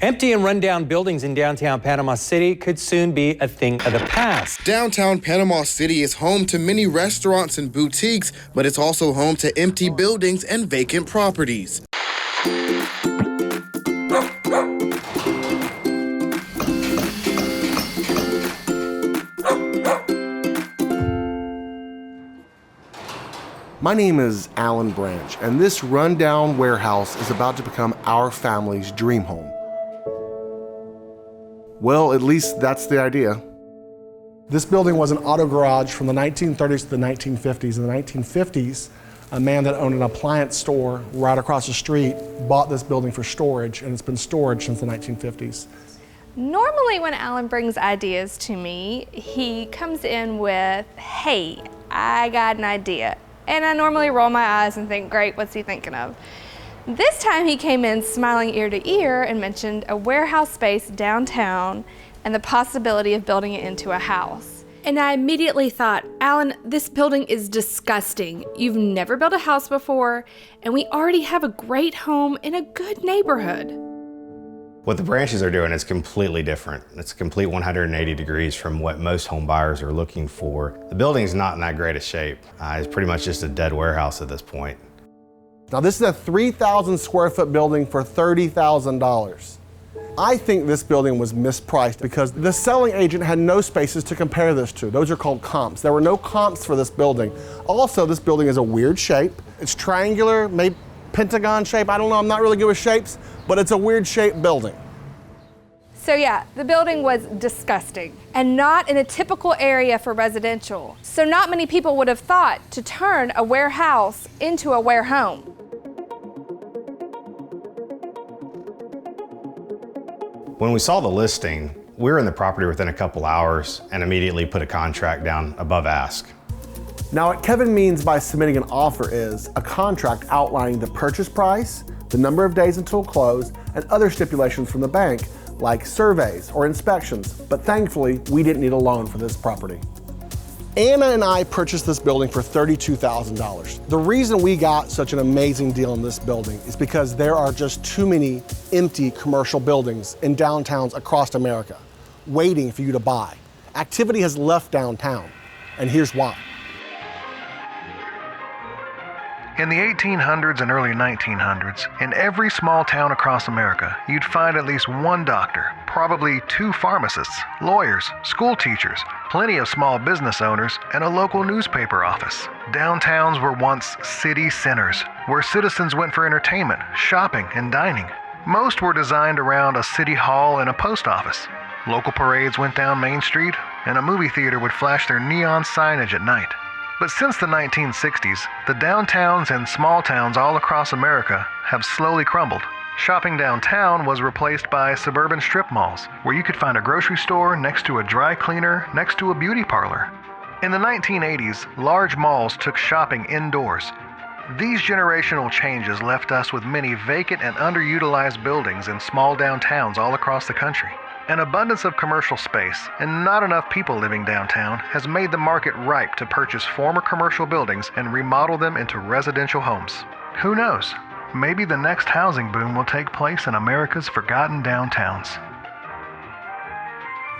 Empty and rundown buildings in downtown Panama City could soon be a thing of the past. Downtown Panama City is home to many restaurants and boutiques, but it's also home to empty buildings and vacant properties. My name is Alan Branch, and this rundown warehouse is about to become our family's dream home. Well, at least that's the idea. This building was an auto garage from the 1930s to the 1950s. In the 1950s, a man that owned an appliance store right across the street bought this building for storage, and it's been storage since the 1950s. Normally when Alan brings ideas to me, he comes in with, hey, I got an idea. And I normally roll my eyes and think, great, what's he thinking of? This time he came in smiling ear to ear and mentioned a warehouse space downtown and the possibility of building it into a house. And I immediately thought, Alan, this building is disgusting. You've never built a house before, and we already have a great home in a good neighborhood. What the Branches are doing is completely different. It's a complete 180 degrees from what most home buyers are looking for. The building's not in that great a shape. It's pretty much just a dead warehouse at this point. Now this is a 3,000 square foot building for $30,000. I think this building was mispriced because the selling agent had no spaces to compare this to. Those are called comps. There were no comps for this building. Also, this building is a weird shape. It's triangular, maybe pentagon shape. I don't know, I'm not really good with shapes, but it's a weird shaped building. So yeah, the building was disgusting and not in a typical area for residential. So not many people would have thought to turn a warehouse into a warehome. When we saw the listing, we were in the property within a couple hours and immediately put a contract down above ask. Now what Kevin means by submitting an offer is a contract outlining the purchase price, the number of days until close, and other stipulations from the bank, like surveys or inspections, but thankfully, we didn't need a loan for this property. Anna and I purchased this building for $32,000. The reason we got such an amazing deal on this building is because there are just too many empty commercial buildings in downtowns across America, waiting for you to buy. Activity has left downtown, and here's why. In the 1800s and early 1900s, in every small town across America, you'd find at least one doctor, probably 2 pharmacists, lawyers, school teachers, plenty of small business owners, and a local newspaper office. Downtowns were once city centers, where citizens went for entertainment, shopping, and dining. Most were designed around a city hall and a post office. Local parades went down Main Street, and a movie theater would flash their neon signage at night. But since the 1960s, the downtowns and small towns all across America have slowly crumbled. Shopping downtown was replaced by suburban strip malls, where you could find a grocery store next to a dry cleaner, next to a beauty parlor. In the 1980s, large malls took shopping indoors. These generational changes left us with many vacant and underutilized buildings in small downtowns all across the country. An abundance of commercial space and not enough people living downtown has made the market ripe to purchase former commercial buildings and remodel them into residential homes. Who knows? Maybe the next housing boom will take place in America's forgotten downtowns.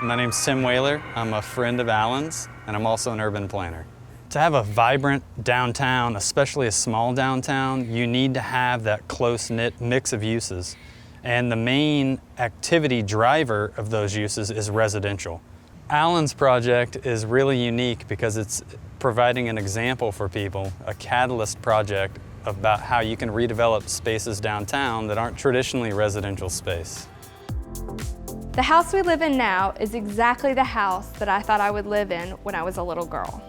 My name's Tim Whaler. I'm a friend of Alan's, and I'm also an urban planner. To have a vibrant downtown, especially a small downtown, you need to have that close-knit mix of uses. And the main activity driver of those uses is residential. Alan's project is really unique because it's providing an example for people, a catalyst project about how you can redevelop spaces downtown that aren't traditionally residential space. The house we live in now is exactly the house that I thought I would live in when I was a little girl.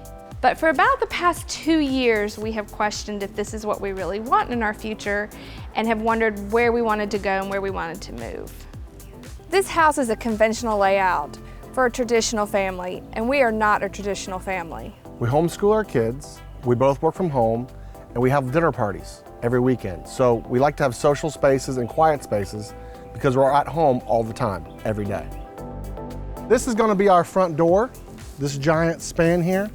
But for about the past 2 years, we have questioned if this is what we really want in our future and have wondered where we wanted to go and where we wanted to move. This house is a conventional layout for a traditional family, and we are not a traditional family. We homeschool our kids, we both work from home, and we have dinner parties every weekend. So we like to have social spaces and quiet spaces because we're at home all the time, every day. This is going to be our front door, this giant span here.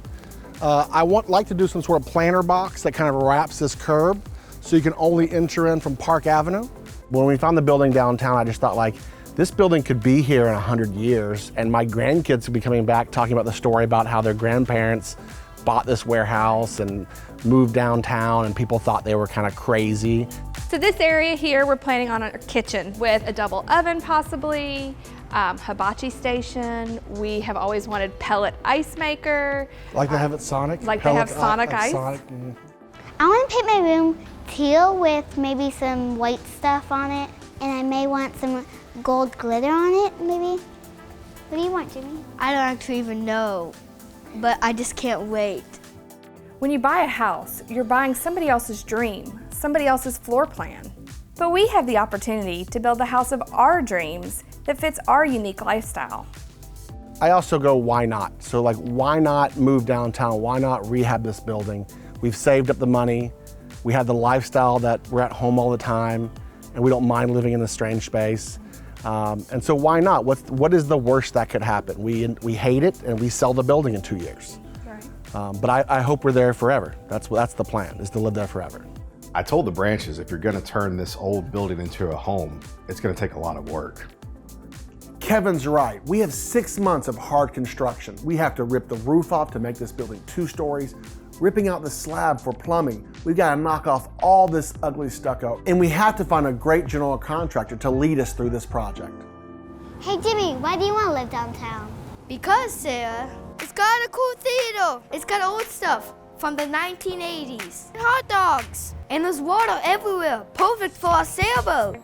I like to do some sort of planter box that kind of wraps this curb so you can only enter in from Park Avenue. When we found the building downtown, I just thought, like, This building could be here in 100 years, and my grandkids could be coming back talking about the story about how their grandparents bought this warehouse and moved downtown, and people thought they were kind of crazy. So this area here, we're planning on a kitchen with a double oven possibly, hibachi station. We have always wanted pellet ice maker. Like they have at Sonic? Like they have Sonic Ice. I want to paint my room teal with maybe some white stuff on it, and I may want some gold glitter on it, maybe. What do you want, Jimmy? I don't actually even know, but I just can't wait. When you buy a house, you're buying somebody else's dream, somebody else's floor plan. But we have the opportunity to build the house of our dreams that fits our unique lifestyle. I also go, why not? So like, why not move downtown? Why not rehab this building? We've saved up the money. We have the lifestyle that we're at home all the time, and we don't mind living in this strange space. And so why not? What is the worst that could happen? We hate it and we sell the building in 2 years. Right. But I hope we're there forever. That's the plan, is to live there forever. I told the branches, if you're gonna turn this old building into a home, it's gonna take a lot of work. Kevin's right. We have 6 months of hard construction. We have to rip the roof off to make this building 2 stories, ripping out the slab for plumbing. We've got to knock off all this ugly stucco, and we have to find a great general contractor to lead us through this project. Hey, Jimmy, why do you want to live downtown? Because, Sarah, it's got a cool theater. It's got old stuff from the 1980s. And hot dogs. And there's water everywhere. Perfect for a sailboat.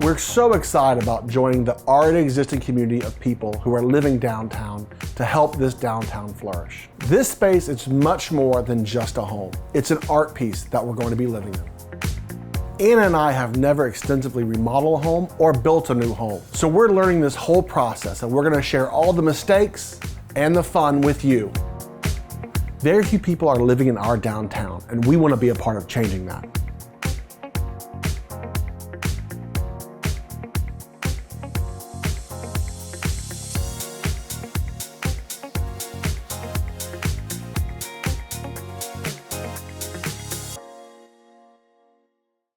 We're so excited about joining the already existing community of people who are living downtown to help this downtown flourish. This space is much more than just a home. It's an art piece that we're going to be living in. Anna and I have never extensively remodeled a home or built a new home. So we're learning this whole process, and we're going to share all the mistakes and the fun with you. Very few people are living in our downtown, and we want to be a part of changing that.